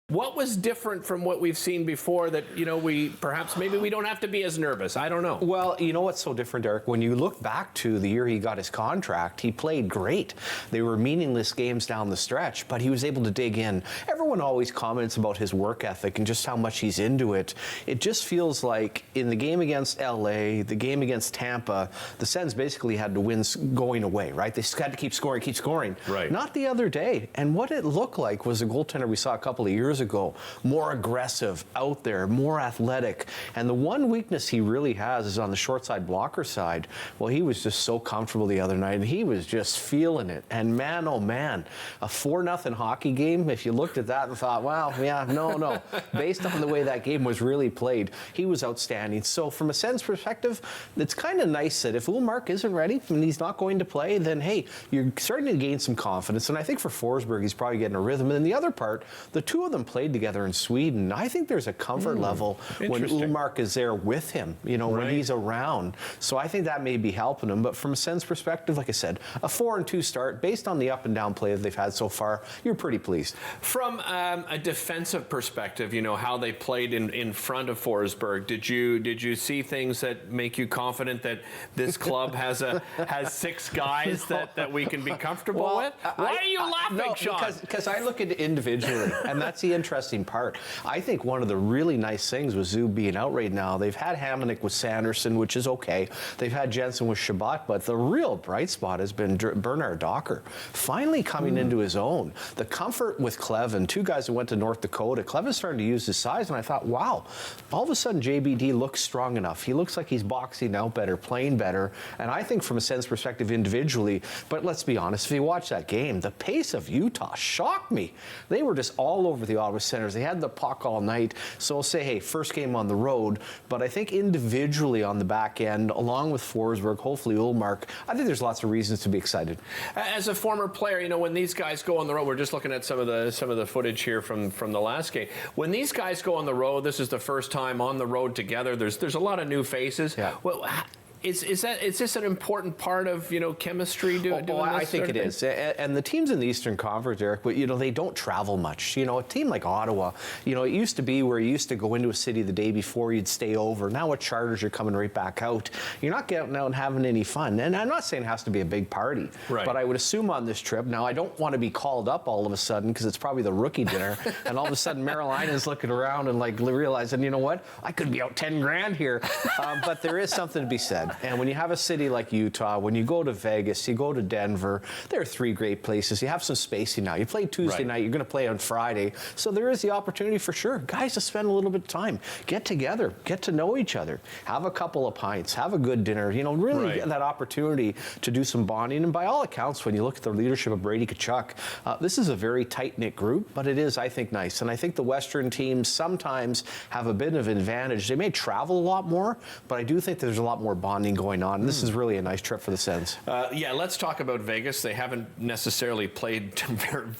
What was different from what we've seen before that, maybe we don't have to be as nervous? I don't know. Well, you know what's so different, Eric? When you look back to the year he got his contract, he played great. They were meaningless games down the stretch, but he was able to dig in. Everyone always comments about his work ethic and just how much he's into it. It just feels like in the game against LA, the game against Tampa, the Sens basically had to win going away, right? They just had to keep scoring. Right. Not the other day. And what it looked like was a goaltender we saw a couple of years ago, more aggressive, out there, more athletic. And the one weakness he really has is on the short side blocker side. Well, he was just so comfortable the other night, and he was just feeling it. And man, oh man, a 4-0 hockey game, if you looked at that and thought, wow, yeah, no. Based on the way that game was really played, he was outstanding. So from a Sens perspective, it's kind of nice that if Ullmark isn't ready and he's not going to play, then hey, you're starting to gain some confidence. And I think for Forsberg, he's probably getting a rhythm. And then the other part, the two of them played together in Sweden. I think there's a comfort level when Ullmark is there with him, when he's around. So I think that may be helping him. But from a Sens perspective, like I said, a 4-2 start, based on the up and down play that they've had so far, you're pretty pleased. From a defensive perspective, how they played in front of Forsberg, did you see things that make you confident that this club has 6 guys that we can be comfortable with? Why are you laughing, Sean? Because I look at it individually, and that's the interesting part. I think one of the really nice things with Zub being out right now, they've had Hamonic with Sanderson, which is okay. They've had Jensen with Shabbat, but the real bright spot has been Bernard Docker finally coming into his own. The comfort with Clevin, 2 guys who went to North Dakota. Clevin's starting to use his size, and I thought, wow, all of a sudden JBD looks strong enough. He looks like he's boxing out better, playing better, and I think from a Sens perspective individually, but let's be honest, if you watch that game, the pace of Utah shocked me. They were just all over the Ottawa Centers. They had the puck all night. So I'll say, hey, first game on the road, but I think individually on the back end, along with Forsberg, hopefully Ullmark, I think there's lots of reasons to be excited. As a former player, when these guys go on the road, we're just looking at some of the footage here from the last game. When these guys go on the road, this is the first time on the road together. There's a lot of new faces. Yeah. Well, Is this an important part of chemistry? I think it is, and the teams in the Eastern Conference, Eric, but they don't travel much. A team like Ottawa, it used to be where you used to go into a city the day before, you'd stay over. Now with charters, you're coming right back out. You're not getting out and having any fun. And I'm not saying it has to be a big party, but I would assume on this trip. Now I don't want to be called up all of a sudden because it's probably the rookie dinner, and all of a sudden Maryline is looking around and realizing, you know what, I could be out $10,000 here. But there is something to be said. them. And when you have a city like Utah, when you go to Vegas, you go to Denver, there are 3 great places. You have some spacing now. You play Tuesday night, you're going to play on Friday. So there is the opportunity for sure, guys, to spend a little bit of time, get together, get to know each other, have a couple of pints, have a good dinner, you know, really get that opportunity to do some bonding. And by all accounts, when you look at the leadership of Brady Tkachuk, this is a very tight-knit group, but it is, I think, nice. And I think the Western teams sometimes have a bit of advantage. They may travel a lot more, but I do think there's a lot more bonding going on. And this is really a nice trip for the Sens. Yeah, let's talk about Vegas. They haven't necessarily played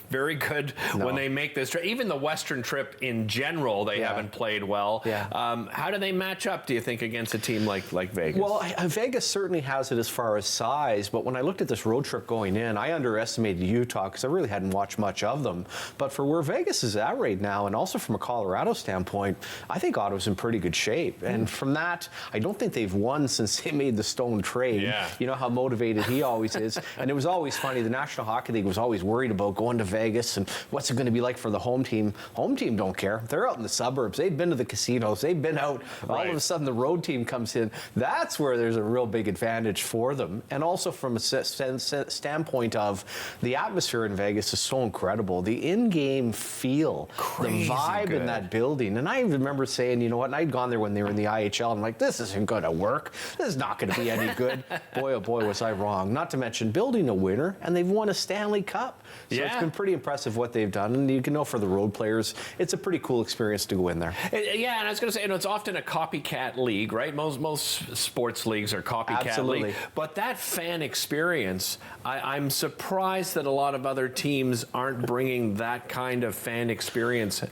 very good when they make this trip. Even the Western trip in general, they haven't played well. How do they match up, do you think, against a team like Vegas? Well, Vegas certainly has it as far as size, but when I looked at this road trip going in, I underestimated Utah because I really hadn't watched much of them. But for where Vegas is at right now, and also from a Colorado standpoint, I think Ottawa's in pretty good shape. And from that, I don't think they've won since they made the Stone trade. You know how motivated he always is. And it was always funny, the National Hockey League was always worried about going to Vegas and what's it going to be like for the home team. Home team don't care. They're out in the suburbs. They've been to the casinos. They've been out. All of a sudden, the road team comes in. That's where there's a real big advantage for them. And also from a standpoint of the atmosphere in Vegas is so incredible. The in-game feel, the vibe in that building. And I remember saying, you know what, and I'd gone there when they were in the IHL. I'm like, this isn't going to work. This is not going to be any good. Boy, oh boy, was I wrong. Not to mention building a winner, and they've won a Stanley Cup. So it's been pretty impressive what they've done. And you can know for the road players, it's a pretty cool experience to go in there. Yeah, and I was going to say, you know, it's often a copycat league, right? Most sports leagues are copycat league. But that fan experience, I'm surprised that a lot of other teams aren't bringing that kind of fan experience.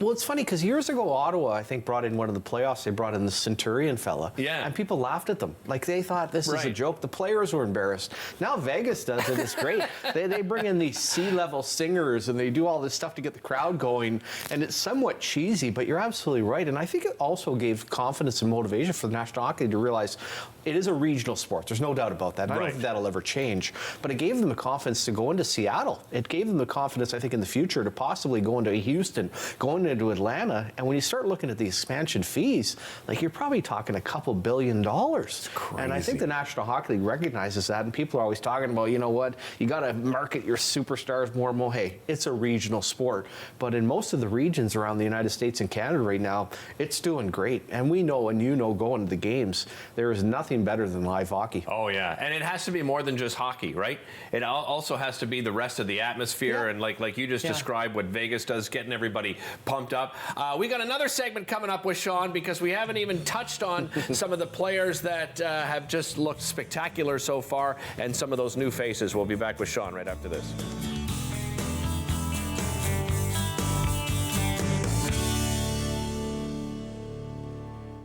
Well, it's funny because years ago, Ottawa, I think, brought in one of the playoffs. They brought in the Centurion fella. And people laughed at them. Like, they thought this is a joke. The players were embarrassed. Now Vegas does it. It's great. They bring in these C-level singers, and they do all this stuff to get the crowd going. And it's somewhat cheesy, but you're absolutely right. And I think it also gave confidence and motivation for the National Hockey League to realize it is a regional sport. There's no doubt about that. I don't think that'll ever change. But it gave them the confidence to go into Seattle. It gave them the confidence, I think, in the future to possibly go into Houston, go into Atlanta. And when you start looking at the expansion fees, like, you're probably talking $2 billion. It's crazy. And I think the National Hockey League recognizes that. And people are always talking about, you know what, you got to market your superstars more and more. Hey, it's a regional sport. But in most of the regions around the United States and Canada right now, it's doing great. And we know, and you know, going to the games, there is nothing better than live hockey. Oh, yeah. And it has to be more than just hockey, right? It also has to be the rest of the atmosphere. And like you just described what Vegas does, getting everybody pumped up. We got another segment coming up with Sean because we haven't even touched on some of the players that have just looked spectacular so far and some of those new faces. We'll be back with Sean right after this.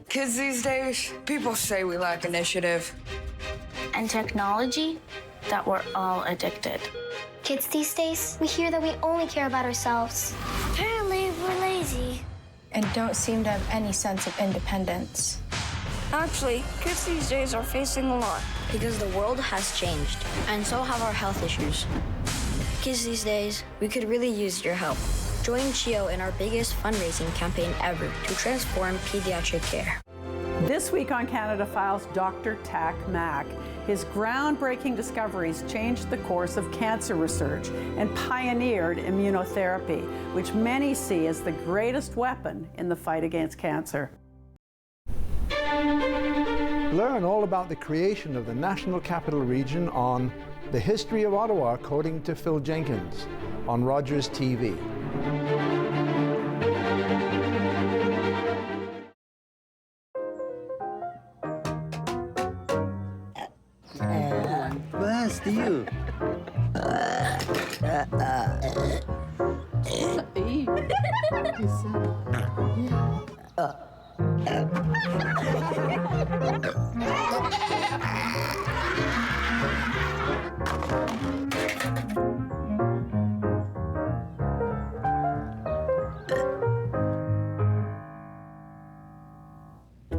Kids these days, people say we lack initiative. And technology, that we're all addicted. Kids these days, we hear that we only care about ourselves. Apparently, we're lazy. And don't seem to have any sense of independence. Actually, kids these days are facing a lot. Because the world has changed, and so have our health issues. Kids these days, we could really use your help. Join CHIO in our biggest fundraising campaign ever to transform pediatric care. This week on Canada Files, Dr. Tak Mak. His groundbreaking discoveries changed the course of cancer research and pioneered immunotherapy, which many see as the greatest weapon in the fight against cancer. Learn all about the creation of the National Capital Region on The History of Ottawa, according to Phil Jenkins, on Rogers TV. Best you.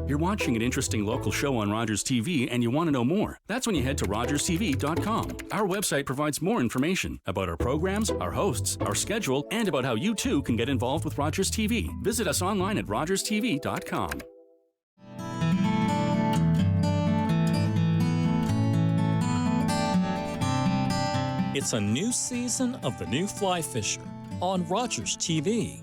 You're watching an interesting local show on Rogers TV and you want to know more. That's when you head to rogerstv.com. Our website provides more information about our programs, our hosts, our schedule, and about how you too can get involved with Rogers TV. Visit us online at rogerstv.com. It's a new season of The New Fly Fisher on Rogers TV.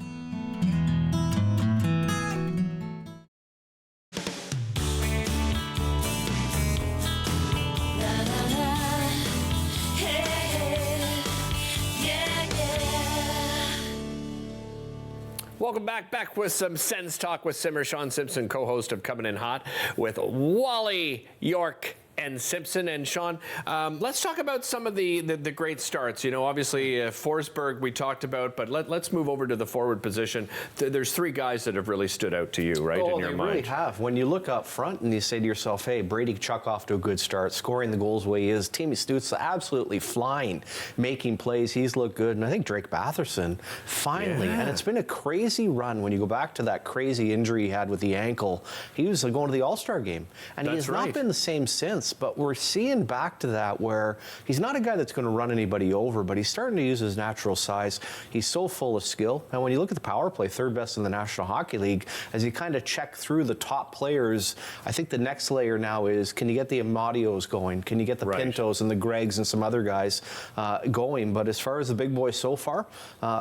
Welcome back with some Sens Talk with Simmer. Sean Simpson, co-host of Coming in Hot with Wally, York, and Simpson. And Sean, let's talk about some of the great starts. You know, obviously Forsberg we talked about, but let's move over to the forward position. There's three guys that have really stood out to you, right, in your mind? They really have. When you look up front and you say to yourself, hey, Brady Tkachuk off to a good start, scoring the goals the way he is. Timmy Stützle absolutely flying, making plays. He's looked good. And I think Drake Batherson, finally. Yeah. And it's been a crazy run when you go back to that crazy injury he had with the ankle. He was going to the All-Star game. And he has not been the same since. But we're seeing back to that where he's not a guy that's going to run anybody over, but he's starting to use his natural size. He's so full of skill. And when you look at the power play, third best in the National Hockey League, as you kind of check through the top players, I think the next layer now is, can you get the Amadios going? Can you get the Pintos and the Gregs and some other guys going? But as far as the big boys so far,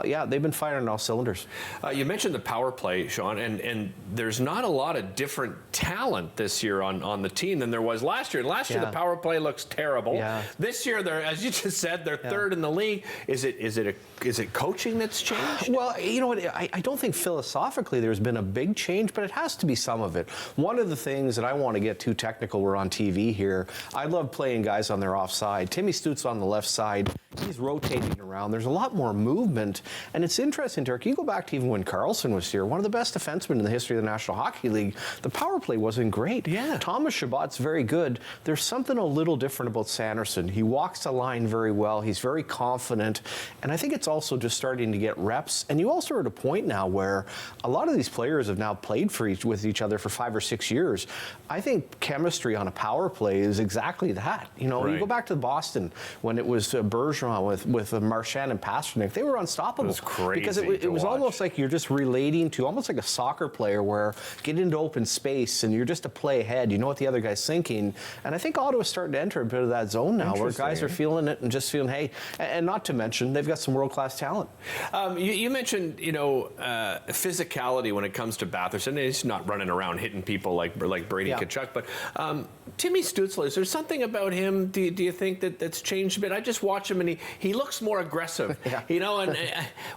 yeah, they've been firing on all cylinders. You mentioned the power play, Sean, and there's not a lot of different talent this year on the team than there was last year. Last year, the power play looks terrible. Yeah. This year, they're, as you just said, they're third in the league. Is it coaching that's changed? Well, you know what? I don't think philosophically there's been a big change, but it has to be some of it. One of the things that I want to get too technical, we're on TV here. I love playing guys on their offside. Timmy Stützle on the left side. He's rotating around. There's a lot more movement, and it's interesting, Dirk. You go back to even when Karlsson was here, one of the best defensemen in the history of the National Hockey League. The power play wasn't great. Yeah. Thomas Chabot's very good. There's something a little different about Sanderson. He walks the line very well. He's very confident, and I think it's also just starting to get reps. And you also are at a point now where a lot of these players have now played with each other for 5 or 6 years. I think chemistry on a power play is exactly that. You know, you go back to Boston when it was Bergeron with Marchand and Pasternak. They were unstoppable. It was crazy because it was almost like you're just relating to almost like a soccer player where get into open space and you're just a play ahead. You know what the other guy's thinking. And I think Ottawa's starting to enter a bit of that zone now where guys are feeling it and just feeling, hey, and not to mention they've got some world-class talent. You mentioned, you know, physicality when it comes to Batherson. He's not running around hitting people like Brady Tkachuk, but Timmy Stützle, is there something about him, do you think that's changed a bit? I just watch him and he looks more aggressive, you know, and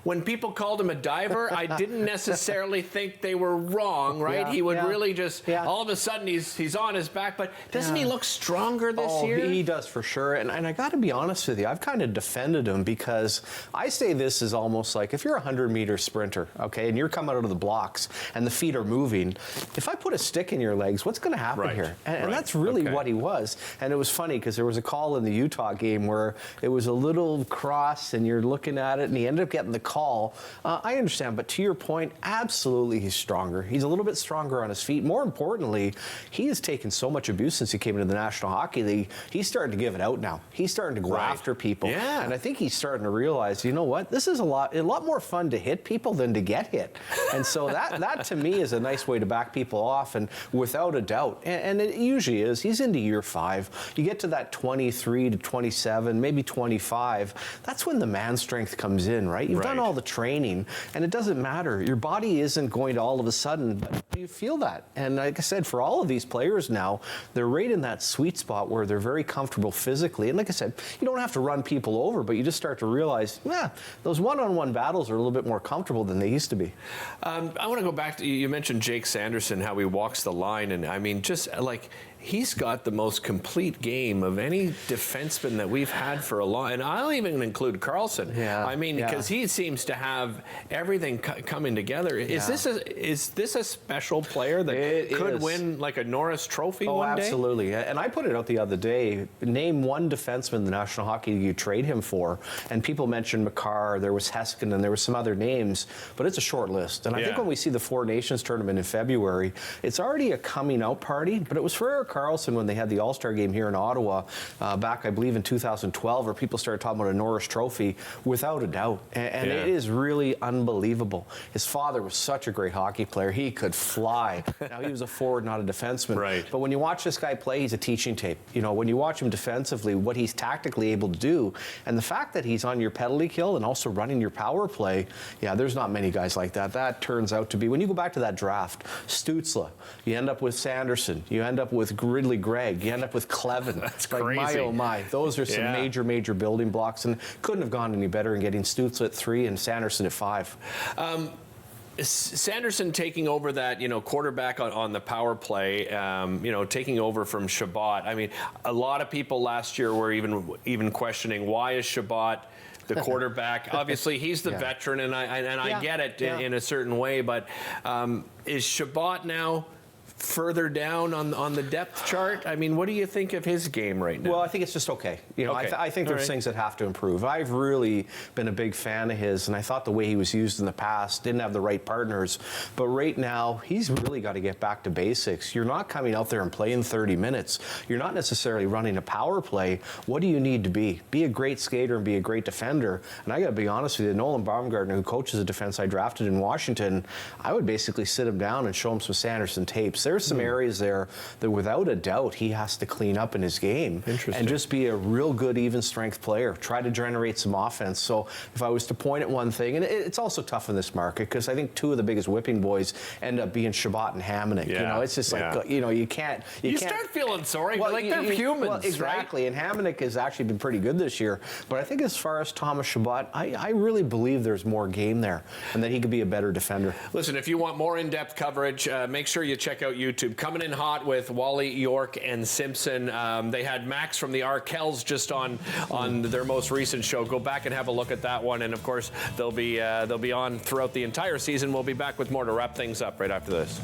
when people called him a diver, I didn't necessarily think they were wrong, right? He would really just, all of a sudden he's on his back, but doesn't he look stronger this year? He does for sure, and I got to be honest with you, I've kind of defended him because I say this is almost like if you're a 100-meter sprinter, okay, and you're coming out of the blocks and the feet are moving, if I put a stick in your legs, what's going to happen here? And that's really what he was. And it was funny because there was a call in the Utah game where it was a little cross and you're looking at it and he ended up getting the call. I understand, but to your point, absolutely he's stronger. He's a little bit stronger on his feet. More importantly, he has taken so much abuse since he came into the National Hockey League. He's starting to give it out now. He's starting to go after people. Yeah. And I think he's starting to realize, you know what, this is a lot more fun to hit people than to get hit. And so that to me is a nice way to back people off, and without a doubt. And it usually is. He's into year 5. You get to that 23 to 27, maybe 25. That's when the man strength comes in, right? You've done all the training, and it doesn't matter. Your body isn't going to all of a sudden, but you feel that. And like I said, for all of these players now, they're right in that sweet spot where they're very comfortable physically. And like I said, you don't have to run people over, but you just start to realize, those one-on-one battles are a little bit more comfortable than they used to be. I want to go back to, you mentioned Jake Sanderson, how he walks the line, and I mean, just like, he's got the most complete game of any defenseman that we've had for a long, and I'll even include Karlsson. I mean, because he seems to have everything coming together. Is this a special player that could win like a Norris Trophy one day? Absolutely. And I put it out the other day. Name one defenseman in the National Hockey League you trade him for, and people mentioned Makar, there was Heskin, and there were some other names, but it's a short list. And I think when we see the Four Nations tournament in February, it's already a coming out party, but it was for Eric Carlson when they had the All-Star game here in Ottawa back, I believe, in 2012, where people started talking about a Norris Trophy, without a doubt. And it is really unbelievable. His father was such a great hockey player. He could fly. Now, he was a forward, not a defenseman. Right. But when you watch this guy play, he's a teaching tape. You know, when you watch him defensively, what he's tactically able to do, and the fact that he's on your penalty kill and also running your power play, yeah, there's not many guys like that. That turns out to be, when you go back to that draft, Stützle, you end up with Sanderson, you end up with Ridley Gregg, you end up with Clevin. That's like, crazy. my oh my, those are some major building blocks, and couldn't have gone any better in getting Stützle at 3 and Sanderson at 5. Sanderson taking over that, quarterback on the power play, taking over from Shabbat. I mean, a lot of people last year were even questioning, why is Shabbat the quarterback? Obviously, he's the veteran, and I get it in a certain way, but is Shabbat now further down on the depth chart? I mean, what do you think of his game right now? Well, I think it's just okay. I think there's things that have to improve. I've really been a big fan of his, and I thought the way he was used in the past didn't have the right partners. But right now, he's really got to get back to basics. You're not coming out there and playing 30 minutes. You're not necessarily running a power play. What do you need to be? Be a great skater and be a great defender. And I got to be honest with you, Nolan Baumgartner, who coaches the defense I drafted in Washington, I would basically sit him down and show him some Sanderson tapes. There's some areas there that without a doubt he has to clean up in his game and just be a real good even strength player. Try to generate some offense. So if I was to point at one thing, and it's also tough in this market because I think 2 of the biggest whipping boys end up being Shabbat and Hamonic. It's just like, you can't. You start feeling sorry. Well, they're humans, well, exactly. right? And Hamonic has actually been pretty good this year. But I think as far as Thomas Shabbat, I really believe there's more game there and that he could be a better defender. Listen, if you want more in-depth coverage, make sure you check out YouTube. Coming in hot with Wally, York, and Simpson. They had Max from the Arkells just on their most recent show. Go back and have a look at that one. And of course, they'll be on throughout the entire season. We'll be back with more to wrap things up right after this.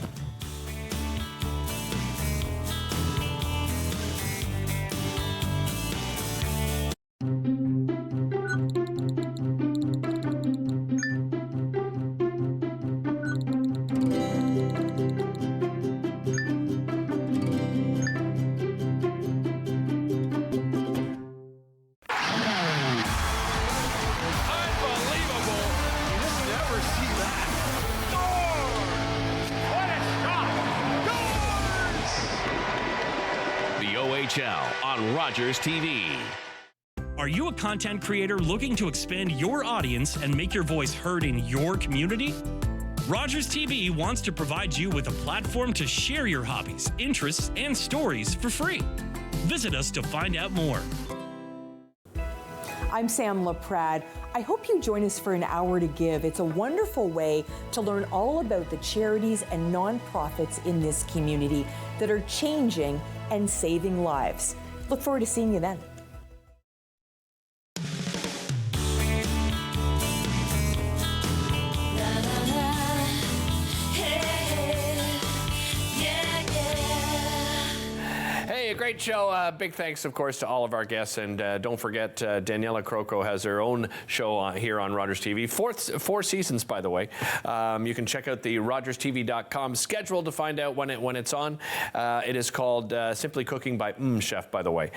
On Rogers TV. Are you a content creator looking to expand your audience and make your voice heard in your community? Rogers TV wants to provide you with a platform to share your hobbies, interests, and stories for free. Visit us to find out more. I'm Sam LaPrade. I hope you join us for an hour to give. It's a wonderful way to learn all about the charities and nonprofits in this community that are changing and saving lives. Look forward to seeing you then. Hey, a great show. Big thanks, of course, to all of our guests. And don't forget, Daniela Croco has her own show here on Rogers TV. 4 seasons, by the way. You can check out the RogersTV.com schedule to find out when it's on. It is called Simply Cooking by Chef, by the way.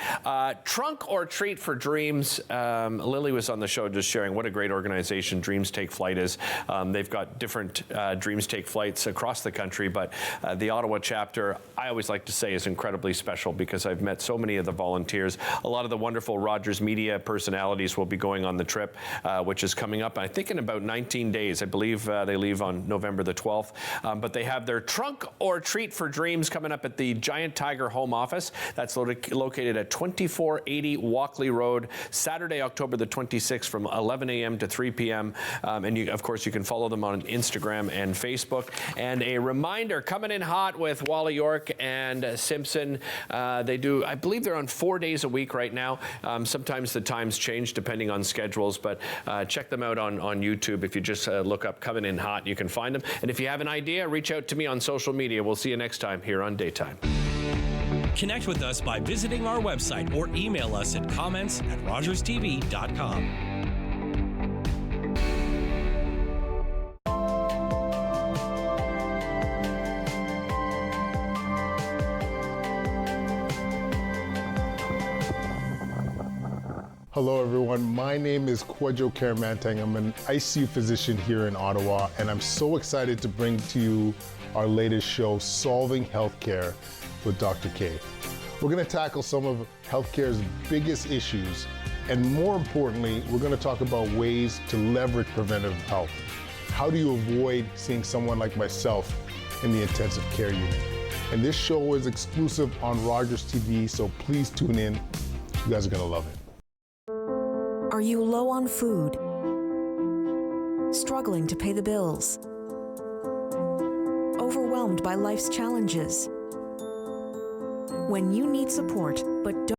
Trunk or Treat for Dreams. Lily was on the show just sharing what a great organization Dreams Take Flight is. They've got different Dreams Take Flights across the country, but the Ottawa chapter, I always like to say, is incredibly special because I've met so many of the volunteers. A lot of the wonderful Rogers media personalities will be going on the trip, which is coming up, I think, in about 19 days. I believe they leave on November the 12th. But they have their Trunk or Treat for Dreams coming up at the Giant Tiger Home Office. That's located at 2480 Walkley Road, Saturday, October the 26th from 11 a.m. to 3 p.m. And of course, you can follow them on Instagram and Facebook. And a reminder, coming in hot with Wally York and Simpson. They do, I believe they're on 4 days a week right now. Sometimes the times change depending on schedules, but check them out on YouTube. If you just look up Coming in Hot, you can find them. And if you have an idea, reach out to me on social media. We'll see you next time here on Daytime. Connect with us by visiting our website or email us at comments@rogerstv.com. Hello everyone, my name is Kwadwo Karamantang. I'm an ICU physician here in Ottawa, and I'm so excited to bring to you our latest show, Solving Healthcare with Dr. K. We're gonna tackle some of healthcare's biggest issues, and more importantly, we're gonna talk about ways to leverage preventive health. How do you avoid seeing someone like myself in the intensive care unit? And this show is exclusive on Rogers TV, so please tune in. You guys are gonna love it. Are you low on food? Struggling to pay the bills? Overwhelmed by life's challenges? When you need support but don't